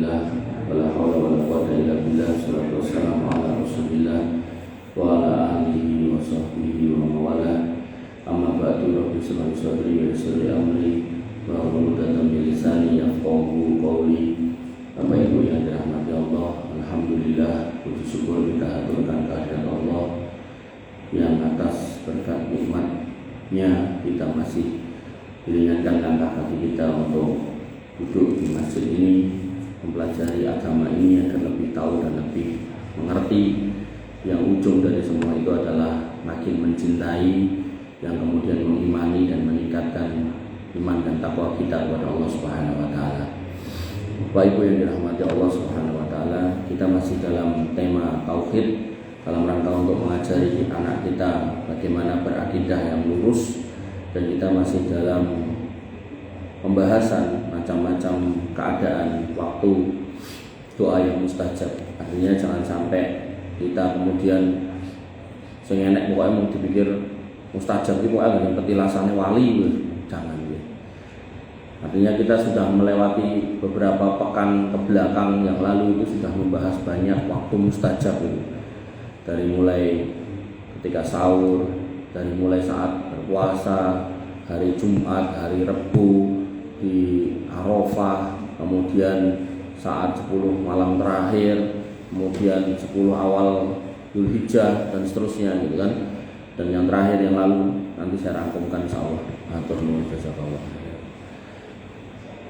Alhamdulillah, wala haula wala quwwata illa billah, salatu wassalamu ala Rasulillah wa ala alihi wa sahbihi wa mawala. Amma ba'du, rabbi shrah li sadri wa yassir li amri wa hlul 'uqdatam min lisani yafqahu qawli. Bapak Ibu yang dirahmati Allah, alhamdulillah, puji syukur kita aturkan kehadirat Allah yang atas berkat nikmat-Nya kita masih diringankan langkah kaki kita untuk duduk di masjid ini, mempelajari agama ini agar lebih tahu dan lebih mengerti. Yang ujung dari semua itu adalah makin mencintai, yang kemudian mengimani dan meningkatkan iman dan takwa kita kepada Allah Subhanahu wa taala. Bapak Ibu yang dirahmati Allah Subhanahu wa taala, kita masih dalam tema tauhid, dalam rangka untuk mengajari anak kita bagaimana berakidah yang lurus, dan kita masih dalam pembahasan macam-macam keadaan waktu doa yang mustajab. Artinya jangan sampai kita kemudian sing enek pokoknya mau dipikir mustajab itu pokoknya petilasane wali, jangan ya. Artinya kita sudah melewati beberapa pekan ke belakang yang lalu itu sudah membahas banyak waktu mustajab itu. Dari mulai ketika sahur, dari mulai saat berpuasa, hari Jumat, hari Rebu, di Arafah, kemudian saat 10 malam terakhir, kemudian 10 awal Dzulhijjah dan seterusnya gitu kan. Dan yang terakhir yang lalu nanti saya rangkumkan insyaallah. Atur nuwun jazakallah.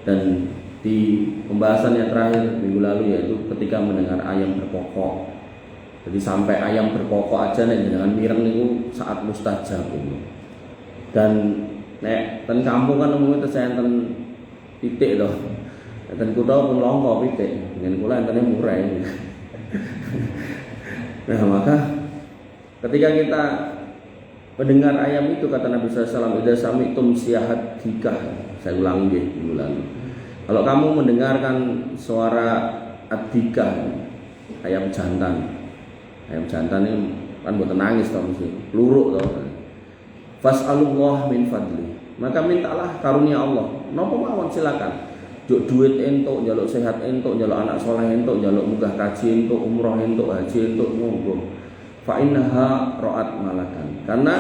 Dan di pembahasan yang terakhir minggu lalu yaitu ketika mendengar ayam berkokok. Jadi sampai ayam berkokok aja nek jenengan mireng niku saat mustajab itu. Dan nek ten kampung kan umumnya enten pitik loh. Enten kutha pun longko pitik. Dengan kula entene murai. Nah, maka ketika kita mendengar ayam itu, kata Nabi SAW, idza sami'tum siyahat dikah. Saya ulangi nggih minggu lalu. Kalau kamu mendengarkan suara ad-dikah, ayam jantan. Ayam jantan ini kan mboten nangis to mesti, pluruk to. Fas'alullah min fadli. Maka mintalah karunia Allah. Napa mawon silakan. Juk duit entuk, njaluk sehat entuk, njaluk anak saleh entuk, njaluk munggah kaji entuk, umroh entuk, haji entuk, monggo. Fa innaha ra'at malakan. Karena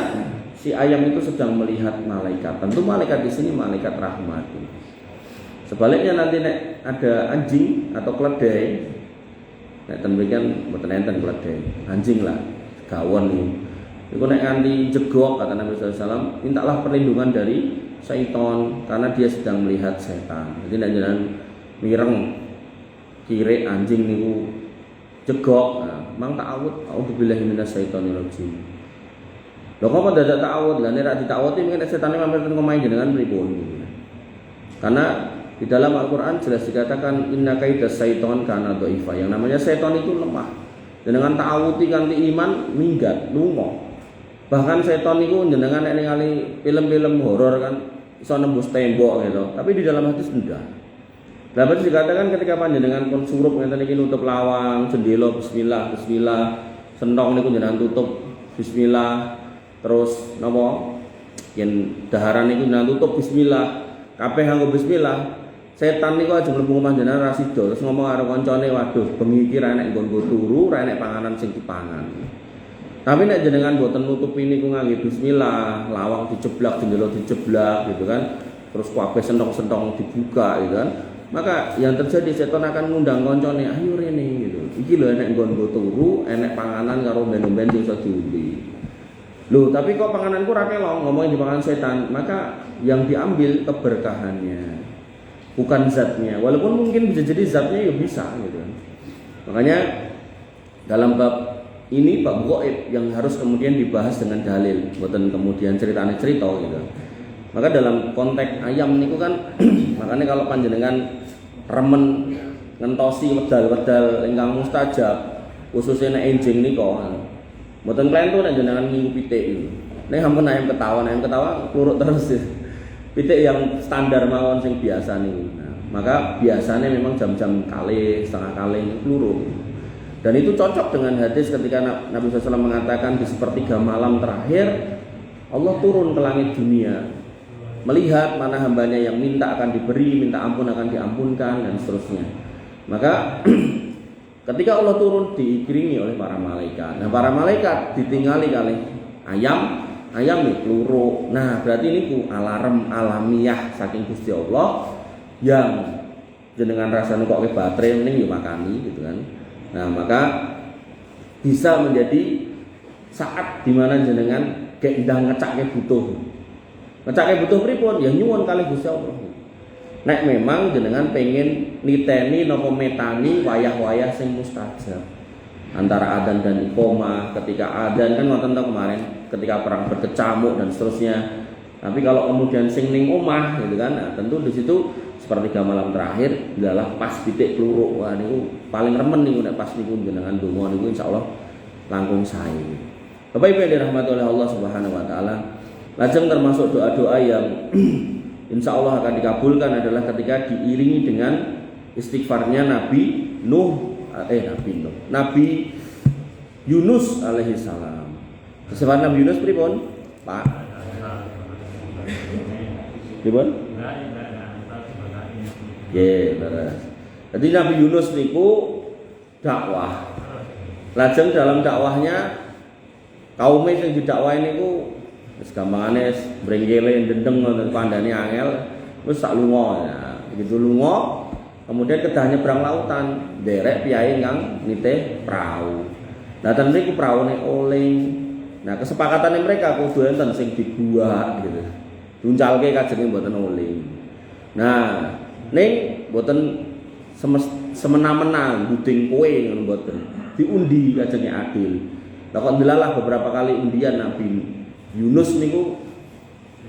si ayam itu sedang melihat malaikat. Tentu malaikat di sini malaikat rahmat. Sebaliknya nanti nek ada anjing atau keledai, nek ten mriken mboten enten keledai, anjing lah, gawon iki. Iku nek nganti jegok, kata Nabi SAW, mintalah perlindungan dari syaitan karena dia sedang melihat setan. Jadi nek jenengan mireng kire anjing niku jegok, nah, mang ta'awud, a'udzubillahi minasyaitonir rajim. Lho kok dadak ta'awud? Lah nek ra dita'awudi mungkin setane mampir teng omahe jenengan pripun. Karena di dalam Al-Qur'an jelas dikatakan inna kaidas syaiton kana dhaifa. Yang namanya setan itu lemah. Jenengan ta'awudi kanthi iman minggat, lunga. Bahkan setan itu jenengan nek ningali film-film horor kan iso nembus tembok gitu. Tapi di dalam hadis enggak. Dapat dikatakan ketika panjenengan pun surup ngenten iki nutup lawang, jendela bismillah, bismillah, sentong niku jenengan tutup bismillah. Terus napa? Yen daharan niku jenengan tutup bismillah. Kabeh nganggo bismillah. Setan niku aja mlebu omah jenengan ra sida terus ngomong karo kancane, waduh bengi iki ra enek nggonku turu, ra enek panganan sing dipangan. Tapi nek jenengan mboten nutupi niku ngangge bismillah, lawang dijeblak, jendela dijeblak gitu kan. Terus kabeh sentong-sentong dibuka gitu kan. Maka yang terjadi setan akan ngundang kancane, ayo rene gitu. Iki lho enek nggonku turu, enek panganan karo ben-ben sing iso diombe. Loh, tapi kok pangananku ra kelong, ngomongin di panganan setan, maka yang diambil keberkahannya, bukan zatnya. Walaupun mungkin bisa jadi zatnya ya bisa gitu. Makanya dalam bab ini bab ghaib yang harus kemudian dibahas dengan dalil, bukan kemudian cerita gitu. Maka dalam konteks ayam niku kan makanya kalau panjenengan remen ngentosi wedal-wedal ingkang mustajab, khususnya nek enjing nika. Mboten klentu nek jenengan minggu pitik iki. Nek ampun ayam ketawa kluruk terus. Pitik yang standar mawon sing biasa niku. Nah, maka biasanya memang jam-jam kali, setengah kali kluruk. Dan itu cocok dengan hadis ketika Nabi SAW mengatakan di sepertiga malam terakhir Allah turun ke langit dunia melihat mana hambanya yang minta akan diberi, minta ampun akan diampunkan dan seterusnya. Maka ketika Allah turun diiringi oleh para malaikat. Nah, para malaikat ditingali kali ayam nih peluru. Nah, berarti ini alarm alamiah saking Gusti Allah yang jenengan rasane kok ke baterai ning yo makani gitu kan. Nah, maka bisa menjadi saat dimana jenengan gek ndang ngecake butuh. Ngecake butuh pripun? Ya nyuwun kali Gusti Allah. Nek memang jenengan pengen niteni napa metani wayah-wayah sing mustajab. Antara adzan dan iqamah, ketika adzan kan wonten kemarin ketika perang berkecamuk dan seterusnya. Tapi kalau kemudian sing ning omah gitu kan, nah, tentu di situ sepertiga malam terakhir adalah pas titik peluru. Wah niku paling remen niku nek pas niku jenengan donga niku insyaallah langkung sae. Bapak Ibu yang dirahmati oleh Allah Subhanahu wa taala, lajeng termasuk doa-doa yang insya Allah akan dikabulkan adalah ketika diiringi dengan istighfarnya Nabi Yunus alaihi salam. Istighfar Nabi Yunus pripun? Pak. Pripun? Beres. Jadi Nabi Yunus niku dakwah. Lajeng dalam dakwahnya kaumnya sing didakwahi niku wis gampangane brengkele ndendeng ngoten kandhane angel wis sak lunga ya. Begitu lunga kemudian kedah nyebrang lautan derek piyai kang nitih prau. Nah ten niku praune oling. Nah kesepakatane mereka kudu enten sing dibuak gitu. Duncalke kajenge mboten oling. Nah ning mboten semena-mena buding kowe ngono mboten. Diundi kajenge adil. Lah kok ndelalah beberapa kali undian Nabi Yunus niku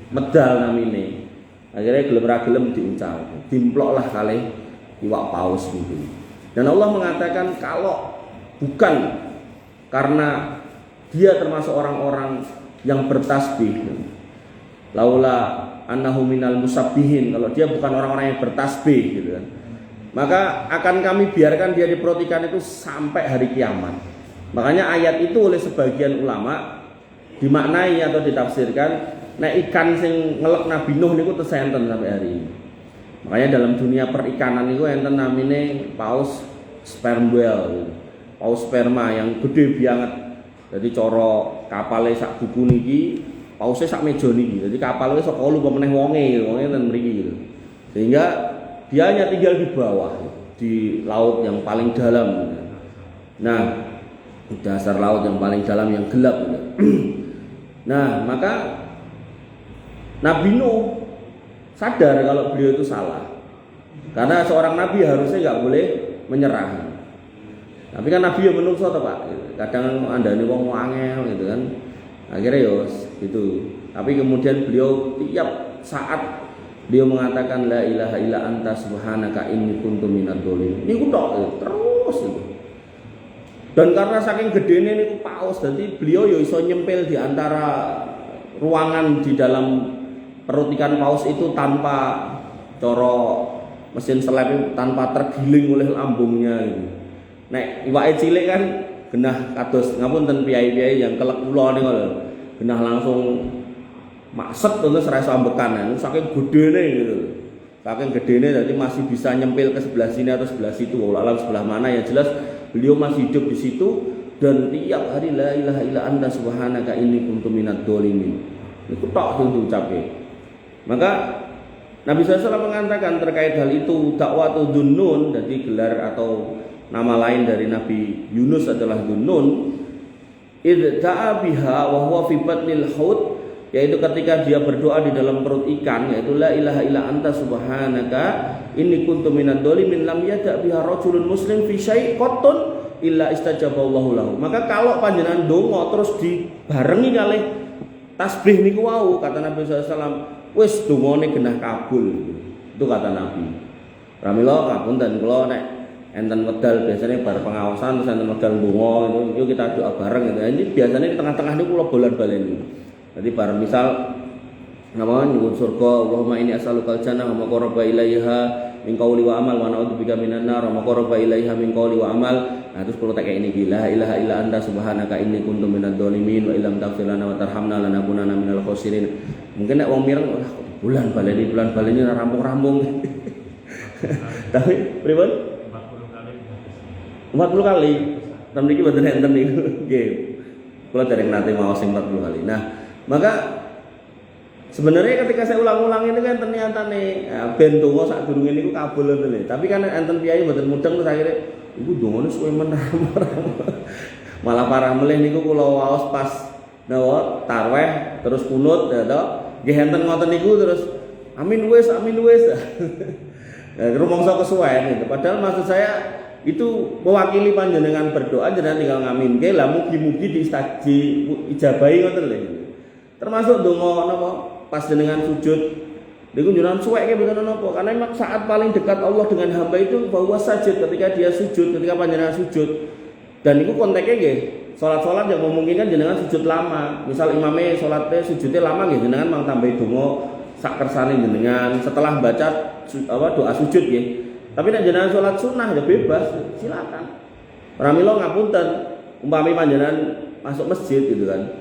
medal namine. Akhirnya gelem ra gelem diuncal. Dimploklah kali iwak paus niku. Dan Allah mengatakan kalau bukan karena dia termasuk orang-orang yang bertasbih. Laula annahu minal musabbihin, kalau dia bukan orang-orang yang bertasbih gitu kan. Maka akan kami biarkan dia di perut ikan itu sampai hari kiamat. Makanya ayat itu oleh sebagian ulama dimaknai atau ditafsirkan nek ikan sing ngelek Nabi Nuh niku tesenten sampai hari ini. Makanya dalam dunia perikanan niku enten namine paus sperm whale, paus sperma yang gede banget. Jadi cara kapale sak buku niki, pausnya sak meja niki. Jadi kapalnya sok kalu pemeneh wonge ten mriki gitu. Sehingga dia hanya tinggal di bawah di laut yang paling dalam. Nah, dasar laut yang paling dalam yang gelap. Nah, maka Nabi Nuh sadar kalau beliau itu salah. Karena seorang nabi harusnya nggak boleh menyerah. Tapi kan nabi ya menungso toh Pak. Kadang andane wong angel gitu kan. Akhirnya yos gitu. Tapi kemudian beliau tiap saat beliau mengatakan la ilaha illa anta subhanaka inni kuntu minadz dzalimin. Niku tok terus itu. Dan karena saking gedene niku paus, jadi beliau yo iso nyempil di antara ruangan di dalam perut ikan paus itu tanpa coro mesin selep tanpa tergiling oleh lambungnya gitu. Nek iwake cilik kan genah kados ngapunten piyai-piyai yang kelek kula niku lho. Genah langsung makset terus ora iso ambekan. Saking gedene gitu. Saking gedene jadi masih bisa nyempil ke sebelah sini atau sebelah situ. Walau sebelah mana yang jelas beliau masih hidup di situ dan tiap hari la ilaha illa anta subhanaka inni kuntu minadz dzalimin. Itu tok diucapke. Maka Nabi SAW mengatakan terkait hal itu dakwatu Dhunnun, jadi gelar atau nama lain dari Nabi Yunus adalah Dhunnun. Idda'a biha wa huwa fi batnil haut, yaitu ketika dia berdoa di dalam perut ikan, yaitu la ilaha illa anta subhanaka inni kuntu minadz dzalimin lam yada' biha rajulun muslim fi syai' qattun illa istajaballahu lahu. Maka kalau panjenengan donga terus dibarengi kali tasbih niku wau, kata Nabi SAW, wis dongane genah kabul. Itu kata Nabi. Pramila ngapunten kula nek enten wedal biasanya bar pengawasan terus enten wedal donga itu yuk kita doa bareng gitu. Ini biasanya di tengah-tengah niku kula bolan-baleni. Jadi bar misal napa nyuwun surga, Allahumma inni as'alukal jannah wa ma qaraba ilaiha min qauli wa amal wa na'udzubika minan nar wa ma qaraba ilaiha min qauli wa amal. Nah terus kula tak kayak ini la ilaha illa anta subhanaka inni kuntu minadz dzalimin wa illam taghfir lana wa tarhamna lanakunanna minal khosirin. Mungkin nek wong mireng bulan baleni rampung-rampung. Tapi pripun? 40 kali. 40 kali. Ten mriki mboten enten niku. Nggih. Kula dereng nate maos sing 40 kali. Nah, maka sebenarnya ketika saya ulang-ulang ini kan ternyata nih ben donga sadurunge niku kabul ngoten. Tapi kan enten piyai mboten mudeng terus akhirnya iku dongane suwe menah. Malah parah melih niku kula waos pas nawa tarweh terus kunut ya to. Nggih enten ngoten niku terus amin wis. Rumangsa kesuwen gitu. Padahal maksud saya itu mewakili panjenengan berdoa jenengan tinggal ngaminke lah mugi-mugi diijabahi ngoten lho. Termasuk donga napa pas jenengan sujud niku jenengan suweke mboten napa karena memang saat paling dekat Allah dengan hamba itu bahwa sajid ketika dia sujud ketika panjenengan sujud dan itu konteksnya nggih salat-salat yang memungkinkan jenengan sujud lama. Misal imame salatnya sujudnya lama nggih jenengan mang tambahi donga sak kersane jenengan setelah baca doa sujud nggih. Tapi nek jenengan salat sunah ya bebas, silakan. Pramila ngapunten, umpami panjenengan masuk masjid gitu kan.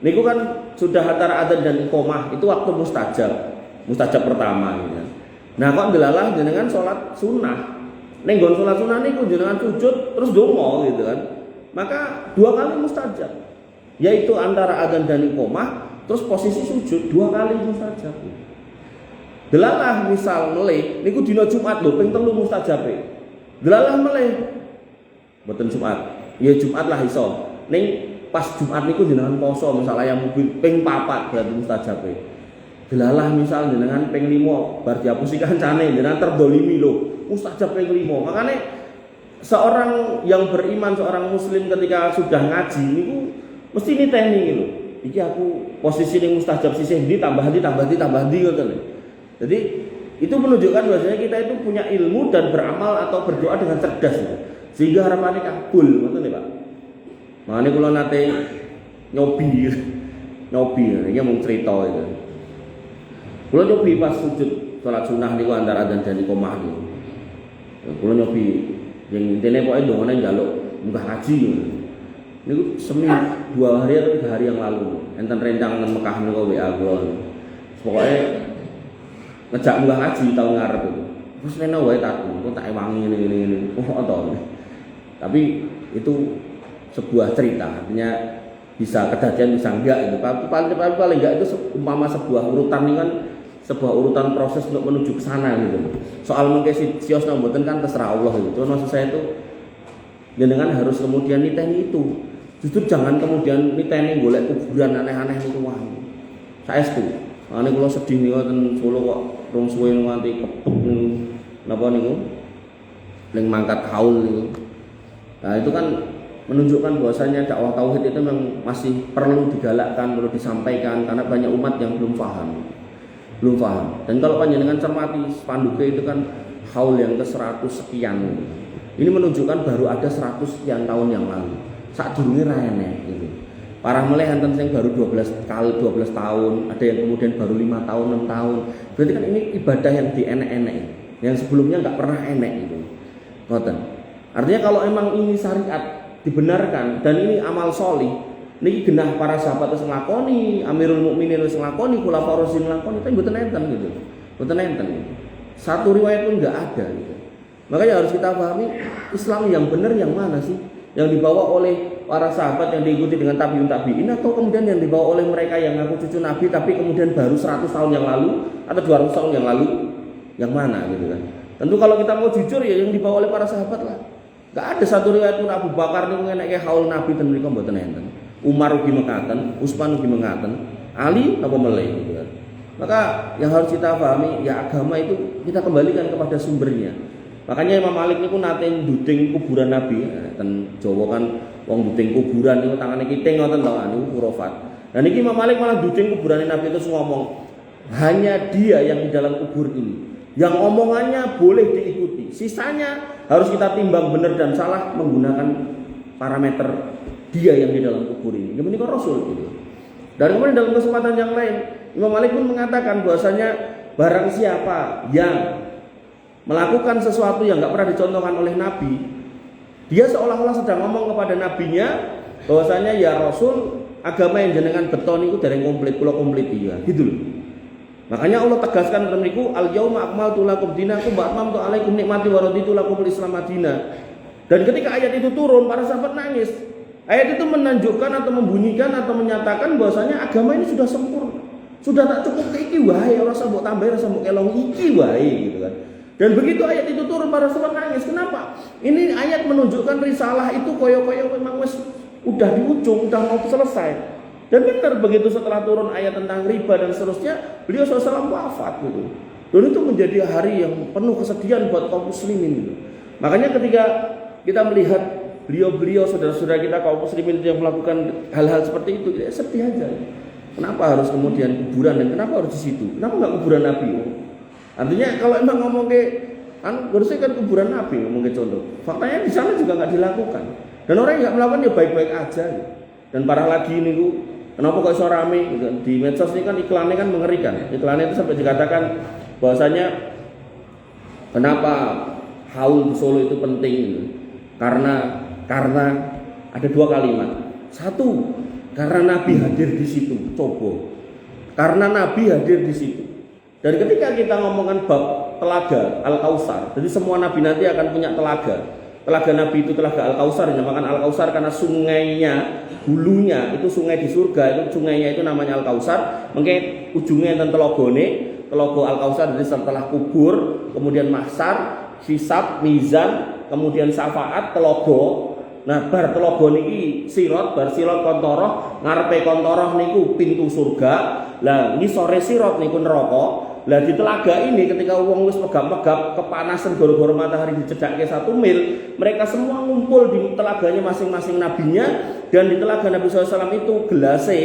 Niku kan sudah antara adzan dan iqamah, itu waktu mustajab pertama gitu kan. Nah, kok delalah jenengan salat sunah. Ning nggon salat sunah niku jenengan sujud terus donga gitu kan. Maka 2 kali mustajab. Yaitu antara adzan dan iqamah terus posisi sujud 2 kali mustajab. Delalah misal meleh niku dina Jumat lho ping 3 mustajabe. Delalah meleh mboten Jumat. Ya Jumat lah iso. Ning pas Jumat niku jenengan poso misal ayam mobil ping 4 berarti mustajabe. Delalah misal jenengan ping 5 bar diapusi kancane jenengan terdolimi lho. Mustajab ping 5. Makane seorang yang beriman, seorang muslim ketika sudah ngaji niku mesti niteni lho. Iki aku posisi ning mustajab sisih ndi tambah ndi ngoten lho. Jadi itu menunjukkan bahwasanya kita itu punya ilmu dan beramal atau berdoa dengan cerdas gitu. Sehingga harapannya kabul ngoten nggih Pak. Makane kula nate nyobi iki mung cerita itu. Kula nyobi pas sujud salat sunah niku antara adzan dan iqamah niku. Kula nyobi yang intine pokoke dongane njaluk munggah haji niku semi 2 hari atau 3 hari yang lalu. Enten rencang nang Mekah niku WA kula. Pokoke ngejak munggah haji tahun ngarep itu. Terus nene wae kok tak ewangi ngene. Oh to. Tapi itu sebuah cerita, artinya bisa kejadian bisa enggak itu. Paling enggak itu umpama sebuah urutan ini kan sebuah urutan proses untuk menuju ke sana gitu. Soal mengke sios mboten kan terserah Allah gitu. Cuma maksud saya itu jenengan harus kemudian niteni itu. Justru jangan kemudian niteni golek kuburan aneh-aneh itu wae. Saestu. Ane kula sedih niku ten Solo kok rong suwe nganti kepek niku. Napa niku? Ning mangkat haul niku. Nah, itu kan menunjukkan bahwasanya dakwah tauhid itu memang masih perlu digalakkan, perlu disampaikan karena banyak umat yang belum paham. Dan kalau panjenengan cermati spanduknya itu kan haul yang ke-100 sekian. Ini menunjukkan baru ada 100 sekian tahun yang lalu. Sadurunge ra enek gitu. Parah meleh enten sing baru 12 tahun, ada yang kemudian baru 5 tahun, 6 tahun. Berarti kan ini ibadah yang dienek-enek, yang sebelumnya enggak pernah enek itu. Ngoten. Artinya kalau emang ini syariat dibenarkan dan ini amal sholih, niki genah para sahabat wis nglakoni, Amirul Mukminin wis nglakoni, Khulafaur Rasyidin nglakoni, tapi mboten enten gitu. Mboten enten gitu. Satu riwayat pun enggak ada gitu. Makanya harus kita pahami Islam yang benar yang mana sih? Yang dibawa oleh para sahabat yang diikuti dengan tabi'un tabi'in atau kemudian yang dibawa oleh mereka yang ngaku cucu Nabi tapi kemudian baru 100 tahun yang lalu atau 200 tahun yang lalu, yang mana gitu kan. Tentu kalau kita mau jujur ya yang dibawa oleh para sahabat lah. Gak ada satu riwayat pun Abu Bakar niku ngeneke haul Nabi dan mereka mboten enten. Umar ugi mekaten, Utsman ugi mekaten, Ali apa meleh gitu kan. Maka yang harus kita pahami ya agama itu kita kembalikan kepada sumbernya. Makanya Imam Malik niku nate nduding kuburan Nabi, ten Jawa kan wong nduding kuburan niku tangane kiting ngoten to niku khurafat. Dan iki Imam Malik malah nduding kuburan Nabi itu ngomong, hanya dia yang di dalam kubur ini. Yang omongannya boleh diikuti. Sisanya harus kita timbang benar dan salah menggunakan parameter dia yang di dalam kubur ini. Ini kan Rasul gitu. Dan kemudian dalam kesempatan yang lain, Imam Malik pun mengatakan bahwasanya barang siapa yang melakukan sesuatu yang nggak pernah dicontohkan oleh Nabi, dia seolah-olah sedang ngomong kepada nabinya bahwasanya ya Rasul agama yang jenengan beton itu dari komplit, pulau komplit ya, gitu loh. Makanya Allah tegaskan dalam niku al yauma akmaltu lakum dinakum wa atmamtu alaikum nikmati wa raditu lakumul Islam madina. Dan ketika ayat itu turun, para sahabat nangis. Ayat itu menunjukkan atau membunyikan atau menyatakan bahwasanya agama ini sudah sempurna. Sudah tak cukup ke iki wae, ora usah mbok tambah, ora usah mbok kelong iki wae gitu kan. Dan begitu ayat itu turun, para sahabat nangis. Kenapa? Ini ayat menunjukkan risalah itu koyo-koyo memang wis udah di ujung, udah mau selesai. Dan benar begitu setelah turun ayat tentang riba dan seterusnya, beliau SAW wafat gitu. Dan itu menjadi hari yang penuh kesedihan buat kaum muslimin gitu. Makanya ketika kita melihat beliau-beliau saudara-saudara kita kaum muslimin yang melakukan hal-hal seperti itu, ya sedih aja. Kenapa harus kemudian kuburan dan kenapa harus di situ? Kenapa nggak kuburan Nabi? Artinya kalau emang ngomong ke harusnya kan kuburan Nabi, ngomong ke contoh. Faktanya di sana juga nggak dilakukan. Dan orang yang nggak melakukan ya baik-baik aja. Gitu. Dan parah lagi ini bu, kenapa kok iso rame? Gitu. Di medsos ini kan iklannya kan mengerikan. Iklannya itu sampai dikatakan bahwasanya kenapa haul di Solo itu penting? Gitu. Karena ada dua kalimat. Satu, karena Nabi hadir di situ. Coba. Karena Nabi hadir di situ. Dan ketika kita ngomongkan bab telaga Al-Kausar, jadi semua nabi nanti akan punya telaga. Telaga Nabi itu telaga Al-Kausar, dinamakan Al-Kausar karena sungainya, hulunya itu sungai di surga, itu sungainya itu namanya Al-Kausar. Mungkin ujungnya dan telogo Al-Kausar, jadi setelah kubur, kemudian mahsyar, hisab, mizan, kemudian syafaat, telogo. Nah, bar telogo niki sirot, bar sirot kontoroh, ngarepe kontoroh niku pintu surga. Lah ngisore sirot niku neraka. Lah di telaga ini ketika wong wis megap-megap kepanasan gara-gara matahari dicedhakke 1 mil, mereka semua ngumpul di telaganya masing-masing nabinya. Dan di telaga Nabi SAW itu gelase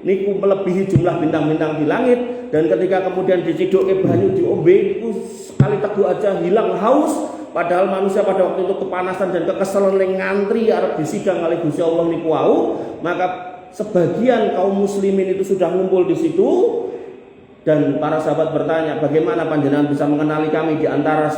niku melebihi jumlah bintang-bintang di langit. Dan ketika kemudian dicidukke banyu diombe itu sekali teguh aja hilang haus. Padahal manusia pada waktu itu kepanasan dan kekesalan ngantri arep disidang oleh Gusti Allah niku wau, maka sebagian kaum muslimin itu sudah ngumpul di situ. Dan para sahabat bertanya, bagaimana panjenengan bisa mengenali kami di antara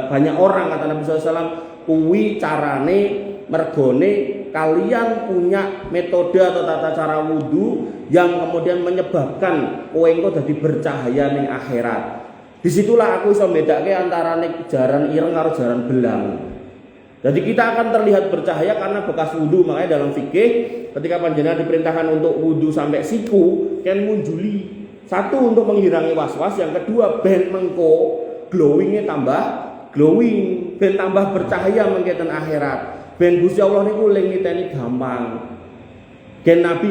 banyak orang, kata Nabi SAW, kuwi carane mergone kalian punya metode atau tata cara wudhu yang kemudian menyebabkan kowe engko dadi bercahaya ning akhirat. Disitulah aku bisa bedake antara jaran ireng karo jaran belang. Jadi kita akan terlihat bercahaya karena bekas wudhu. Makanya dalam fikih ketika panjenengan diperintahkan untuk wudhu sampai siku, kan munjuli. Satu untuk menghilangi was-was, yang kedua ben mengko glowingnya tambah glowing, ben tambah bercahaya mengketen akhirat. Ben Gusti Allah niku ling niteni gampang. Gen Nabi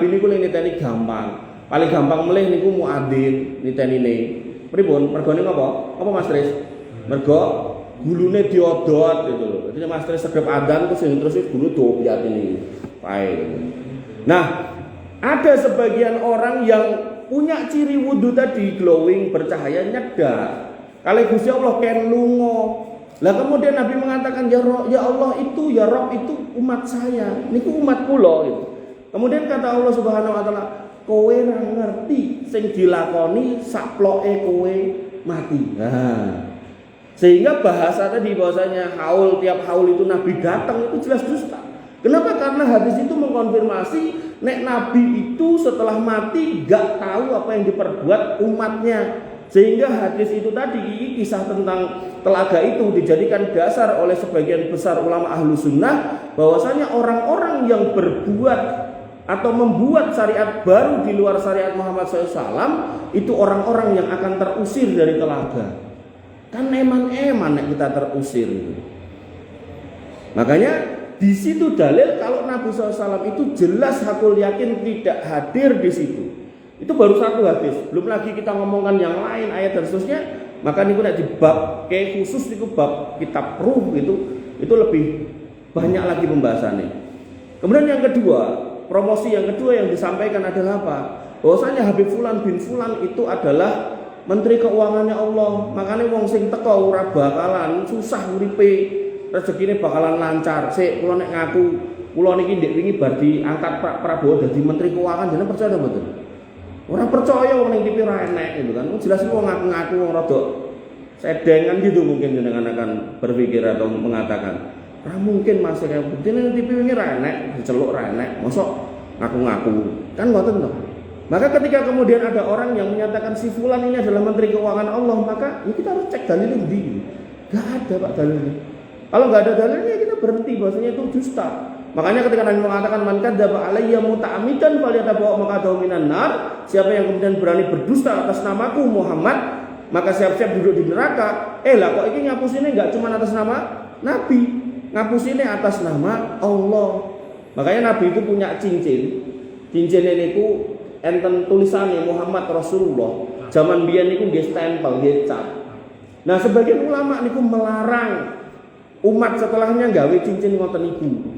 niku ling niteni gampang. Paling gampang melih niku muadzin nitenine. Pripun? Mergone apa? Apa Mas Tris? Mergo gulune diodot gitu lho. Jadi Mas Tris sedep adzan terus gulu dopiat ini. Baik. Nah, ada sebagian orang yang punya ciri wudhu tadi glowing, bercahaya, nyedar. Kalau Gusti Allah ken lungo. Lah kemudian Nabi mengatakan ya Allah itu, ya Rabb itu umat saya. Niku umat kula gitu. Kemudian kata Allah Subhanahu wa taala, kowe ora ngerti sing dilakoni saploke kowe mati. Nah, sehingga bahasa tadi bahwasanya tiap haul itu Nabi datang itu jelas dusta. Kenapa? Karena hadis itu mengkonfirmasi nek Nabi itu setelah mati gak tahu apa yang diperbuat umatnya. Sehingga hadis itu tadi, kisah tentang telaga itu dijadikan dasar oleh sebagian besar ulama ahlu sunnah bahwasanya orang-orang yang berbuat atau membuat syariat baru di luar syariat Muhammad SAW itu orang-orang yang akan terusir dari telaga. Kan eman-eman kita terusir itu. Makanya di situ dalil kalau Nabi SAW itu jelas hakul yakin tidak hadir di situ. Itu baru satu hadis. Belum lagi kita ngomongkan yang lain ayat dan seterusnya. Maka niku nek di bab kayak khusus niku bab kitab ruh itu lebih banyak lagi pembahasannya. Kemudian yang kedua, promosi yang kedua yang disampaikan adalah apa? Bahwasanya Habib Fulan bin Fulan itu adalah Menteri Keuangannya Allah. Makanya wong sing teko ora bakalan susah uripe. Rezekine bakalan lancar. Sik kula nek ngaku kula niki ndek wingi bar diangkat Pak Prabowo dadi Menteri Keuangan, jenengan percaya mboten? Ora percaya wong ning TV ora enek gitu kan. Jelas wong ngaku-ngaku wong rada sedengan gitu mungkin jenengan akan berpikir atau mengatakan, "Ora mungkin Mas kayak jenengan TV wingi ora enek, diceluk ora enek, mosok ngaku-ngaku." Kan ngoten to. Maka ketika kemudian ada orang yang menyatakan si fulan ini adalah Menteri Keuangan Allah, maka ya kita harus cek dalilnya ndi. Enggak ada Pak dalilnya. Kalau nggak ada dalilnya kita berhenti bahwasanya itu dusta. Makanya ketika Nabi mengatakan man kadzdzaba alayya muta'ammidan falyatabawa maq'adahu minan nar, siapa yang kemudian berani berdusta atas namaku Muhammad, maka siap-siap duduk di neraka. Lah kok ini ngapusinnya nggak cuma atas nama Nabi, ngapusinnya atas nama Allah. Makanya Nabi itu punya cincin ini ku enten tulisannya Muhammad Rasulullah. Zaman biyen niku nggih stempel, nggih cap. Nah, sebagian ulama niku melarang umat setelahnya gawe cincin ngoten niku.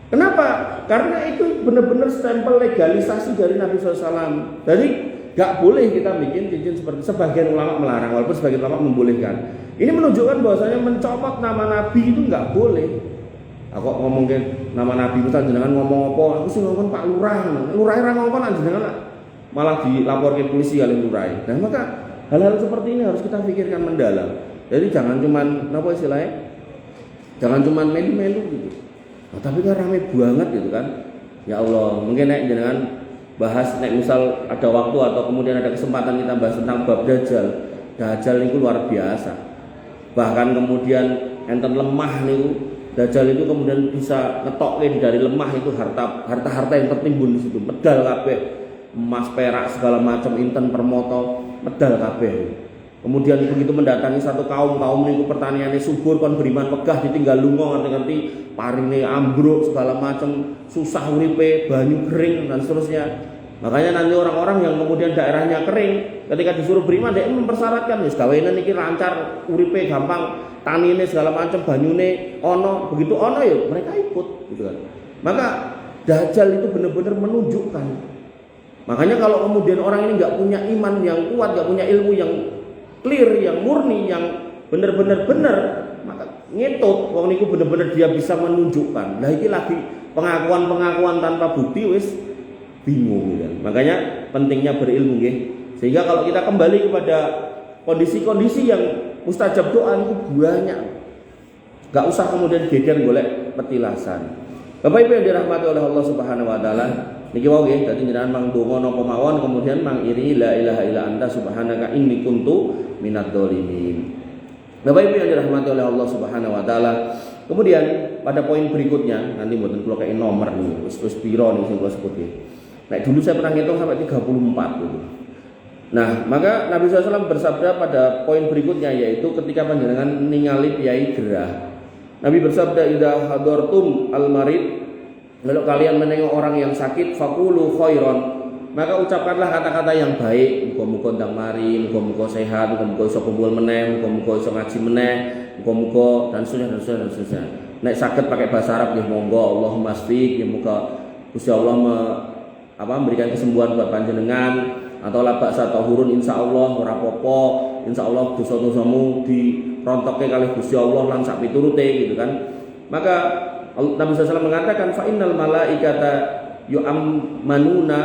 Kenapa? Karena itu benar-benar stempel legalisasi dari Nabi SAW. Jadi gak boleh kita bikin cincin seperti sebagian ulama melarang, walaupun sebagian ulama membolehkan. Ini menunjukkan bahwasanya mencopot nama Nabi itu gak boleh. Aku ngomongin nama Nabi itu jenengan ngomong apa? Aku sih ngomong Pak Lurah. Lurah ra ngomong jenengan malah dilaporkan polisi kali Lurah. Nah, maka hal-hal seperti ini harus kita pikirkan mendalam. Jadi jangan cuman apa istilahnya? Jangan cuman melu-melu gitu. Oh, tapi kan rame banget gitu kan. Ya Allah, mungkin nek jenengan bahas nek misal ada waktu atau kemudian ada kesempatan kita bahas tentang bab Dajjal. Dajjal itu luar biasa. Bahkan kemudian enten lemah niku, Dajjal itu kemudian bisa ngetokin dari lemah itu harta yang tertimbun di situ. Medal kabeh, emas, perak segala macam, inten, permoto, medal kabeh. Kemudian begitu mendatangi satu kaum niku pertaniannya subur kon beriman pegah ditinggal lunga ngerti-ngerti parine ambruk segala macam, susah uripe, banyu kering dan seterusnya. Makanya nanti orang-orang yang kemudian daerahnya kering ketika disuruh beriman dia mempersyaratkan wis gaweane niki lancar uripe gampang, tanine segala macam, banyune ono, begitu ono ya mereka ikut gitu kan. Maka Dajjal itu benar-benar menunjukkan. Makanya kalau kemudian orang ini nggak punya iman yang kuat, nggak punya ilmu yang clear, yang murni, yang benar-benar benar, maka ngetut wong niku benar-benar dia bisa menunjukkan. Nah iki lagi pengakuan tanpa bukti wis bingung gitu. Makanya pentingnya berilmu nggih. Sehingga kalau kita kembali kepada kondisi-kondisi yang mustajab doa itu banyak. Gak usah kemudian geger golek petilasan. Bapak Ibu yang dirahmati oleh Allah Subhanahu wa taala, niki wau nggih dadi jenengan mang donga napa mawon kemudian mang iri la ilaha illa anta subhanaka inni kuntu minadz dzalimin. Bapak Ibu yang dirahmati oleh Allah Subhanahu wa taala. Kemudian pada poin berikutnya nanti mboten kula kei nomor niku wis pira niku sing kula sebut nggih. Nek dulu saya pernah ngitung sampai 34 gitu. Nah, maka Nabi SAW bersabda pada poin berikutnya yaitu ketika panjenengan ningali piyai gerah. Nabi bersabda idza hadartum al-marid, kalau kalian menengok orang yang sakit faqulu khairan, maka ucapkanlah kata-kata yang baik, muga-muga ndang mari, muga-muga sehat, muga-muga iso kumpul meneh, muga-muga iso ngaji meneh, muga-muga dan seterusnya. Nek saged pakai bahasa Arab nggih monggo, Allahumma shfiq, ya muga Gusti Allah memberikan kesembuhan buat panjenengan, atau labak satahurun insyaallah ora apa-apa, insyaallah dosa-dosamu dirontokke kalih Gusti Allah lan sak piturute gitu kan. Maka Nabi SAW mengatakan fa innal malaikata yu'ammanuna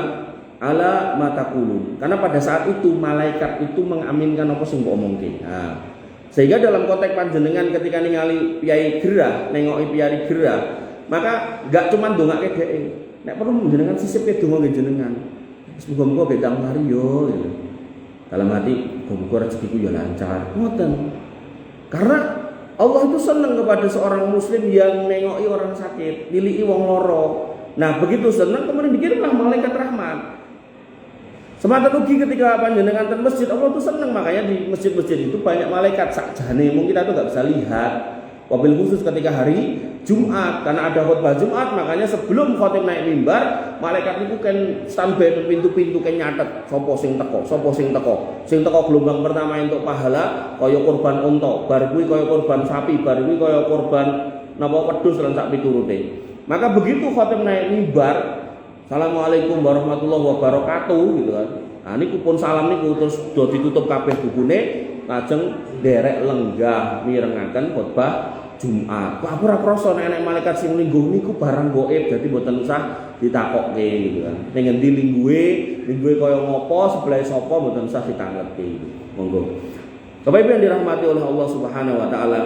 ala ma taqulun. Karena pada saat itu malaikat itu mengaminkan apa sing mbok omongke. Nah, sehingga dalam konteks panjenengan ketika ningali piyai gerah, nengoki piyai gerah, maka enggak cuma ndongake dhek. Nek perlu jenengan sisipe donga nggih jenengan. Muga-muga bedang mari yo gitu. Dalam hati muga-muga rezekiku yo lancar. Ngoten. Karena Allah itu senang kepada seorang muslim yang nengoki orang sakit, niliki wong loro. Nah, begitu senang kemudian dikirimlah malaikat rahmat. Semata ugi ketika panjenengan ten masjid, Allah itu senang, makanya di masjid-masjid itu banyak malaikat sakjane mungkin kita tuh enggak bisa lihat. Wabil khusus ketika hari Jumat, karena ada khutbah Jumat, makanya sebelum khotib naik mimbar, malaikat itu kan standby di pintu-pintu kan nyatet sapa sing teko. Sing teko gelombang pertama untuk pahala kaya korban unta, bar kuwi kaya korban sapi, bar kuwi kaya korban napa wedhus lan sak piturute. Maka begitu khotib naik mimbar, Assalamualaikum warahmatullahi wabarakatuh gitu kan. Nah niku pun salam niku terus do ditutup kabeh bukune, lajeng derek lenggah mirengaken khutbah Jumat. Kok ora krasa nek malaikat sing lingguh niku barang gaib, dadi mboten usah ditakokke gitu kan. Ning endi lingguhe kaya ngopo, sebelah sapa mboten usah ditanglepi. Monggo. Bapak Ibu yang dirahmati oleh Allah Subhanahu wa taala.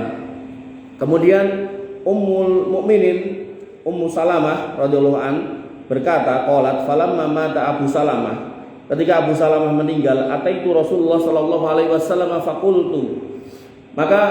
Kemudian Ummul Mukminin Ummu Salamah radhiyallahu an berkata, qalat falamma mata Abu Salamah. Ketika Abu Salamah meninggal, ataitu Rasulullah sallallahu alaihi wasallam faqultu. Maka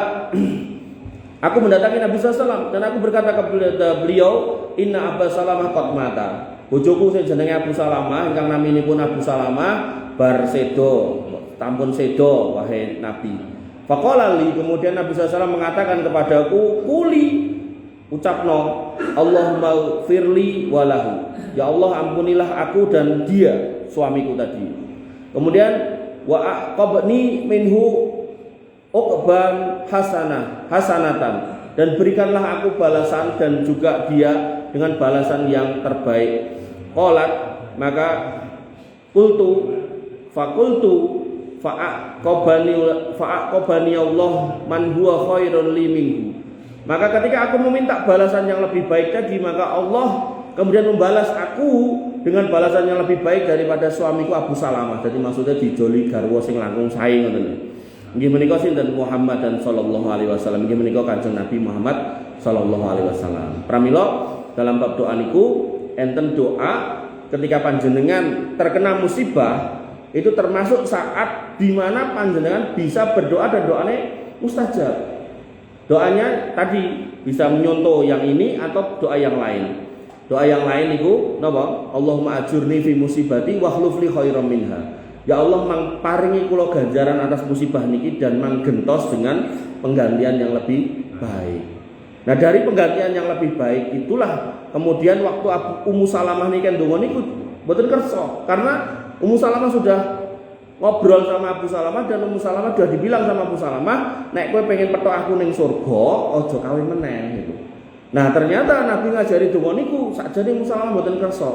Aku mendatangi Nabi SAW dan aku berkata kepada beliau, Inna Abu Salamah qad mata. Bojoku sing jenenge Abu Salamah, ingkang naminipun Abu Salamah bar sedo, tampun sedo wahai Nabi. Faqala li, kemudian Nabi SAW mengatakan kepadaku, kuli, ucapno, Allahumma firli walahu. Ya Allah, ampunilah aku dan dia, suamiku tadi. Kemudian wa aqabni minhu uqban hasanatan, dan berikanlah aku balasan dan juga dia dengan balasan yang terbaik. Qalat, maka qultu fa'aqabani Allah man huwa khairun li minhu. Maka ketika aku meminta balasan yang lebih baik tadi, maka Allah kemudian membalas aku dengan balasan yang lebih baik daripada suamiku Abu Salamah. Jadi maksudnya dijoli garwa sing langkung sae ngoten. Nggih menika sinten Muhammad dan sallallahu alaihi wasallam. Nggih menika Kanjeng Nabi Muhammad sallallahu alaihi wasallam. Pramila dalam bab doa niku enten doa ketika panjenengan terkena musibah, itu termasuk saat di mana panjenengan bisa berdoa dan doanya mustajab. Doanya tadi bisa menyontoh yang ini atau doa yang lain. Doa yang lain niku napa? Allahumma ajurni fi musibati wa khluf li khairam minha. Ya Allah, paringi kula ganjaran atas musibah niki dan manggentos dengan penggantian yang lebih baik. Nah, dari penggantian yang lebih baik itulah kemudian waktu Ummu Salamah niki ndonga niku mboten kersa, karena Ummu Salamah sudah ngobrol sama Abu Salamah dan Ummu Salamah sudah dibilang sama Abu Salamah, nek kowe pengen petok aku ning surga, aja kawin meneh gitu. Nah, ternyata Nabi ngajari donga niku sakjane Ummu Salamah mboten kersa.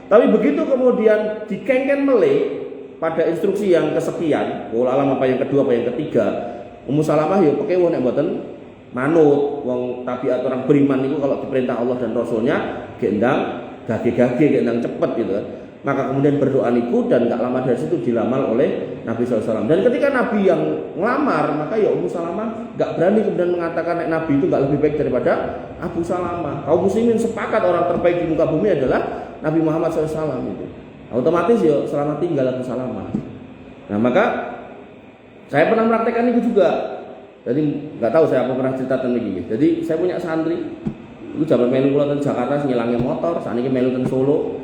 Tapi begitu kemudian dikengken melih pada instruksi yang kesekian, alam apa yang kedua apa yang ketiga, Ummu Salamah ya pakai nek mboten manut. Wong tabiat orang beriman niku kalau diperintah Allah dan Rasulnya gendang gage-gage, gendang cepet gitu kan. Maka kemudian berdoa niku dan gak lama dari situ dilamar oleh Nabi SAW. Dan ketika Nabi yang ngelamar, maka ya Ummu Salamah gak berani kemudian mengatakan nek Nabi itu gak lebih baik daripada Abu Salamah. Kaum muslimin sepakat orang terbaik di muka bumi adalah Nabi Muhammad SAW itu. Otomatis ya selamat tinggal Abu Salamah. Nah, maka saya pernah mempraktekkan itu juga. Jadi nggak tahu saya apa pernah cerita tentang ini. Jadi saya punya santri, itu zaman melu kula teng Jakarta ngilangnya motor, saniki melu teng Solo.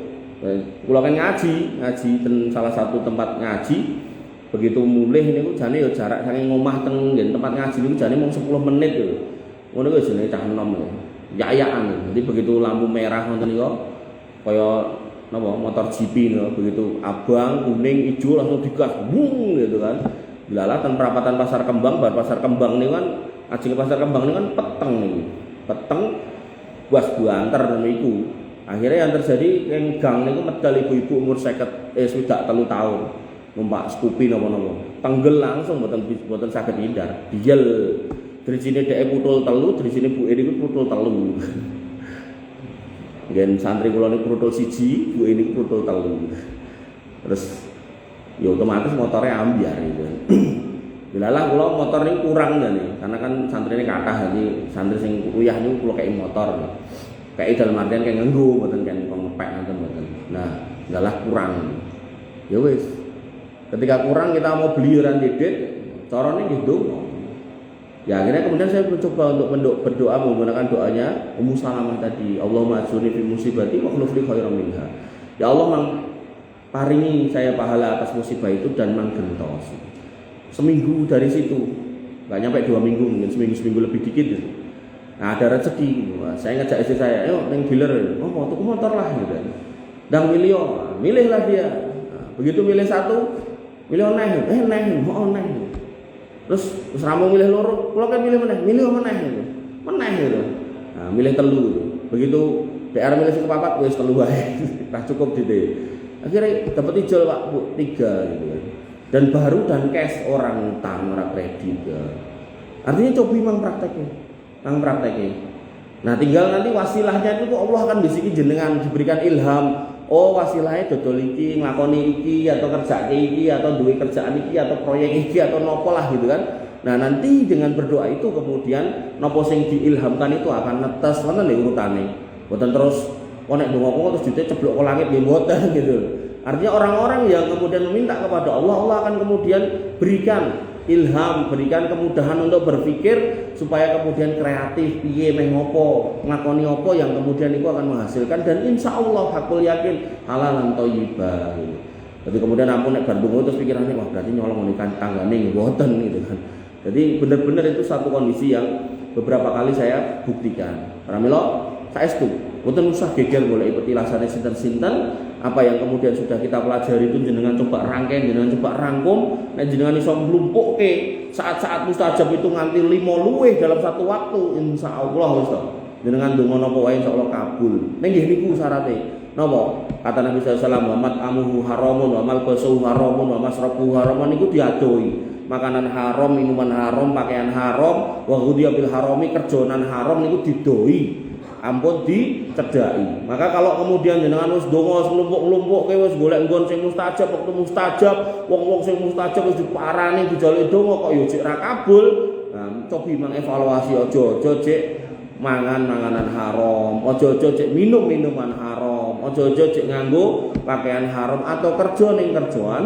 Kula kan ngaji teng salah satu tempat ngaji. Begitu mulih niku jane ya jarak saking omah teng tempat ngaji niku jane mung 10 menit lho. Ngono kuwi jenenge cah enom lho. Ya-yaan. Jadi begitu lampu merah ngoten niku kaya napa motor GP no, begitu abang, kuning, hijau langsung digas, bung gitu kan. Dilalah ten perapatan Pasar Kembang, bar Pasar Kembang niku kan ajeng Pasar Kembang niku kan peteng niku. Peteng buas buanter niku. Akhirnya yang terjadi yang gang niku medal ibu-ibu umur 53 tahun. Numpak Scoopy napa-napa. Tenggel langsung mboten saged hindar. Diel. Drisine dhek putul telu, drisine buke niku putul telu. Gen santri kula niku putul siji, buke niku putul telu. Terus ya otomatis motornya ambiar gitu. Dilalah kula motor niku kurang jane, karena kan santrine kathah iki santri sing kuyah niku kula kei motor. Kei dalam artian kaya nganggo mboten kan ngepek ngoten mboten. Nah, dalah kurang. Ya wis. Ketika kurang kita mau beli ora ndedit, carane nggih ndonga. Ya akhirnya kemudian saya mencoba untuk berdoa menggunakan doanya Ummu Salamah tadi. Allahumma ajurni fi musibati wa khluf li khairam minha. Ya Allah, paringi saya pahala atas musibah itu dan manggentos. Seminggu dari situ, nggak nyampe 2 minggu, mungkin seminggu lebih dikit gitu. Nah, ada rezeki. Saya ngajak istri saya, ayo neng dealer, mau tuku motor lah gitu. Dan milihlah dia. Nah, begitu milih satu, milih neh, neh. Terus rampung milih loro, kula kan milih meneh gitu. Meneh gitu. Nah, milih telu gitu. Begitu DR milih sing kepapat wis telu wae. Ora cukup gitu. Akhirnya dapat ijol Pak Bu 3 gitu kan. Dan baru dan cash orang utang ora kredit ya. Artinya cobi mang prakteknya. Nah, tinggal nanti wasilahnya itu Allah akan bisiki jenengan diberikan ilham. Oh, wasilahnya dodol iki, nglakoni iki atau kerja iki atau duwe kerjaan iki atau proyek iki atau nopo lah gitu kan. Nah, nanti dengan berdoa itu kemudian nopo sing diilhamkan itu akan netes ngoten lho urutane. Mboten terus nek ndonga terus dite ceblok ke langit nggih mboten gitu. Artinya orang-orang yang kemudian meminta kepada Allah, Allah akan kemudian berikan ilham, berikan kemudahan untuk berpikir supaya kemudian kreatif, piye meh ngopo, ngakoni opo yang kemudian itu akan menghasilkan, dan insya Allah hakul yakin halalan thayyibah. Jadi kemudian ampun nek bar ndonga terus pikirannya wah berarti nyolong nikan tanggane mboten gitu kan. Jadi benar-benar itu satu kondisi yang beberapa kali saya buktikan. Pramila saestu mboten usah geger golek petilasane sinten-sinten, apa yang kemudian sudah kita pelajari itu jenengan coba rangkai, jenengan coba rangkum, nek jenengan iso mlumpukke saat-saat mustajab itu nganti 5 luwih dalam satu waktu, insyaallah wis to. Jenengan ndonga napa wae insyaallah kabul. Ning nggih niku syaraté. Napa? Kata Nabi sallallahu alaihi wasallam, "Wa mat'amuhu haramun wa malbasuhu haramun wa masrabuhu haramun," niku diadoi. Makanan haram, minuman haram, pakaian haram, wa ghudhiya bil harami, kerjonan haram niku didoi. Ampun dicedhaki. Maka kalau kemudian jenengan wis ndonga nglumpuk-nglumpuk wis golek nggon sing mustajab, waktu mustajab, wong-wong sing mustajab wis diparani dijaluki donga kok ya jek ra kabul. Nah, cobi mengevaluasi aja cek mangan-manganan haram, aja cek minum-minuman haram, aja cek nganggo pakaian haram atau kerja ning kerjaan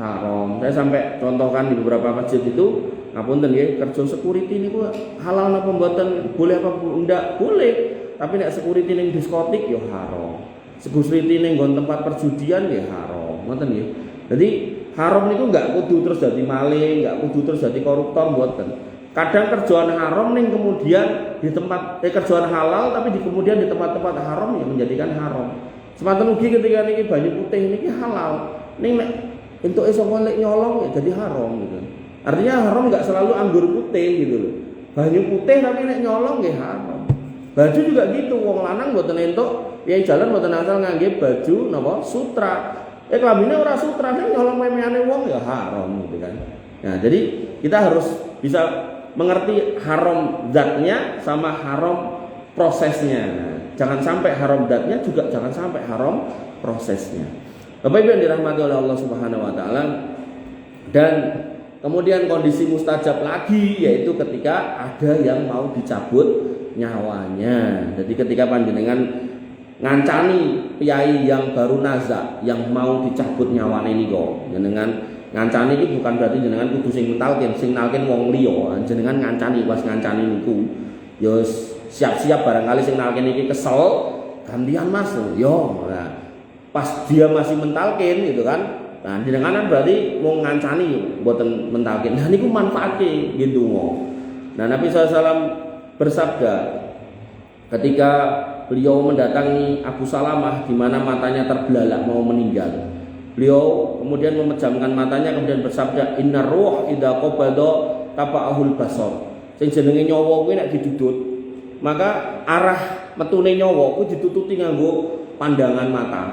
haram. Saya sampai contohkan di beberapa masjid itu, ngapunten nggih, kerja security niku halal napa mboten, boleh apa enggak? Boleh. Tapi nek security ning diskotik ya haram. Security ning nggon tempat perjudian ya haram. Ngoten nggih. Jadi haram niku enggak kudu terus dadi maling, enggak kudu terus dadi koruptor mboten. Kadang kerjaan haram ning kemudian di tempat kerjaan halal tapi kemudian di tempat-tempat haram yang menjadikan haram. Semanten ugi ketika niki banyu putih niki halal. Ning nek entuk iso golek nyolong ya jadi haram gitu. Artinya haram enggak selalu anggur putih gitu loh. Banyu putih tapi nek nyolong nggih haram. Baju juga gitu, wong lanang mboten entuk piye jalan mboten asal ngangge baju napa sutra. Klambine ora sutra nek nyolong memeyane wong ya haram gitu kan. Nah, jadi kita harus bisa mengerti haram zatnya sama haram prosesnya. Nah, jangan sampai haram zatnya juga jangan sampai haram prosesnya. Bapak Ibu yang dirahmati oleh Allah Subhanahu wa taala, dan kemudian kondisi mustajab lagi yaitu ketika ada yang mau dicabut nyawanya. Jadi ketika panjenengan ngancani piyai yang baru nazak yang mau dicabut nyawane niku, jenengan ngancani iki bukan berarti jenengan kudu sing nalkin wong liya, jenengan ngancani pas ngancani niku ya siap-siap barangkali sing nalkin iki kesel gantian Mas yo. Nah, pas dia masih mentalkin gitu kan. Nah, jenengan berarti mau ngancani mboten mentalkin. Nah niku manfaatke gitu mo. Nah, Nabi SAW bersabda ketika beliau mendatangi Abu Salamah di mana matanya terbelalak mau meninggal. Beliau kemudian memejamkan matanya kemudian bersabda, "Innar ruh idza qabada taba'ahul basar." Sing jenenge nyawa kuwi nek didudut, maka arah metune nyawa kuwi ditututi nganggo pandangan mata.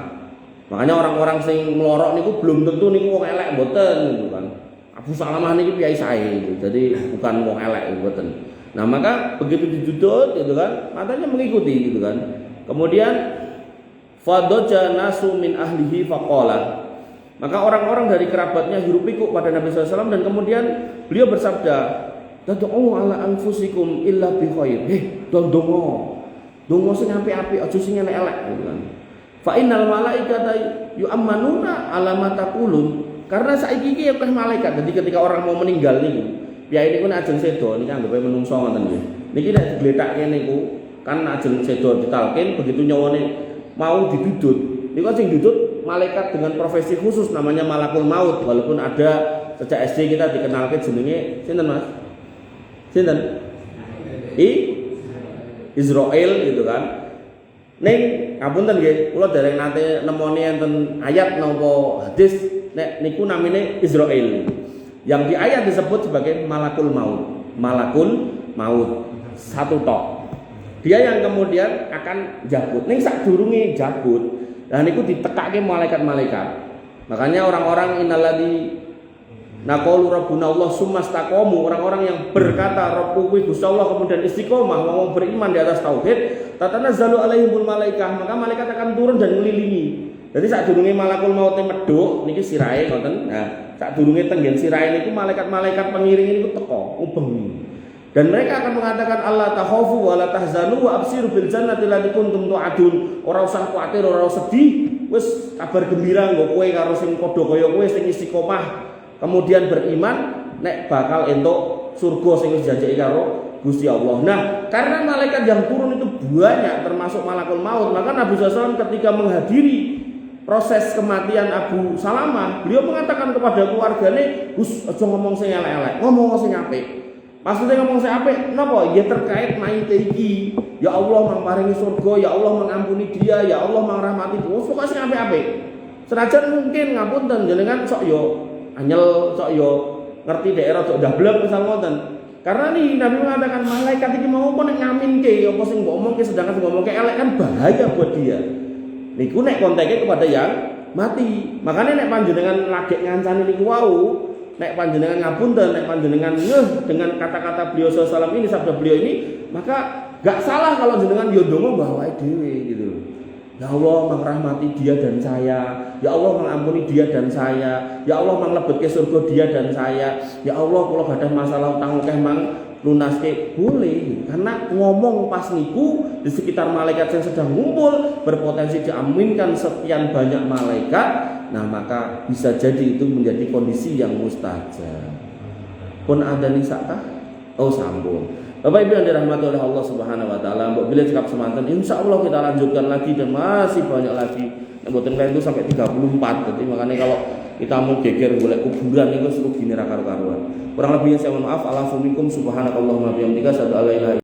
Makanya orang-orang sing melorok niku belum tentu niku wong elek mboten gitu kan. Abu Salamah niki piyai sae gitu. Jadi bukan wong elek mboten. Nah, maka begitu didudut gitu kan, matanya mengikuti gitu kan. Kemudian fadoja nasu min ahlihi faqala. Maka orang-orang dari kerabatnya hirup pikuk pada Nabi SAW dan kemudian beliau bersabda, "Tad'u ala anfusikum illa bi khair." Dongo sing apik-apik aja sing elek-elek gitu kan. Fa innal malaikata yu'ammanuna ala ma taqulun. Karena saiki iki akeh malaikat. Jadi ketika orang mau meninggal niku, piyai niku nek ajeng sedo niki anggape menungso ngoten nggih. Niki nek diglethake niku kan ajeng sedo ditalkin begitu nyawane mau didudut. Niku sing dudut malaikat dengan profesi khusus namanya malakul maut, walaupun ada sejak SD kita dikenalkan jenenge sinten Mas? Sinten? Israel gitu kan. Ning ngapunten nggih, kula dereng nate nemoni enten ayat napa hadis nek niku namine Israel. Yang di ayat disebut sebagai malakul maut. Malakul maut satu tok. Dia yang kemudian akan jabut. Ning sadurunge jabut, lah niku ditekake malaikat-malaikat. Makanya orang-orang innalladzi naqulu rabbuna Allah sumastaqamu, orang-orang yang berkata Rabbku kuwi Gusti Allah kemudian istiqomah mau beriman di atas tauhid, tatanazzalu alaihimul malaikah, maka malaikat akan turun dan mengelilingi. Jadi sadurunge malakul maut medhuk niki sirahe ngoten. Nah, sadurunge tenggen sirahe niku malaikat-malaikat pengiring niku teka ubeng. Dan mereka akan mengatakan Allah takhafu wa la tahzanu wa absiru bil jannati allati kuntum tu'adun. Ora usah kuwatir, ora usah sedih, wis kabar gembira nggo kowe karo sing padha kaya kowe sing istiqomah kemudian beriman, nek bakal entuk surga sing wis janjeki karo Gusti Allah. Nah, karena malaikat yang turun itu banyak termasuk malakul maut, maka Nabi SAW ketika menghadiri proses kematian Abu Salamah, beliau mengatakan kepada keluarganya, "Gus, aja ngomong sing elek-elek, ngomong sing apik." Maksudnya ngomong sing apik napa? Ya terkait mayit iki. Ya Allah mangparingi surga, ya Allah mengampuni dia, ya Allah mangrahmati dia. Pokoke sing apik-apik. Senajan mungkin ngapunten jenengan sok yo anyel, sok yo ngerti daerah sok dablek misal ngoten. Karena nih Nabi mengatakan malaikat iki mau apa nek ngaminke apa sing mbok omongke sedangkan ngomongke elek kan bahaya buat dia. Niku nek konteknya kepada yang mati. Makanya nek panjenengan lagi ngancani niku wau, nek panjenengan ngapunten, nek panjenengan ngeh dengan kata-kata beliau sallallahu ini, sabda beliau ini, maka gak salah kalau jenengan yo ndonga bawae dhewe gitu. Ya Allah mengrahmati dia dan saya, ya Allah mengampuni dia dan saya, ya Allah menglebetke surga dia dan saya, ya Allah kalau gadah masalah utang akeh mang lunaske boleh, karena ngomong pas niku di sekitar malaikat yang sedang ngumpul berpotensi diaminkan sekian banyak malaikat. Nah maka bisa jadi itu menjadi kondisi yang mustajab. Pun ada nisakah? Oh sampun. Bapak Ibu yang dirahmati oleh Allah Subhanahu wa taala, mbok bilih cekap semanten insyaallah kita lanjutkan lagi dan masih banyak lagi. Mboten itu sampai 34. Jadi makanya kalau kita mau geger golek kuburan itu seru gini ra karu-karuan. Kurang lebihnya saya mohon maaf. Alhamdulillah subhanakallahumma wa bihamdika asyhadu an la ilaha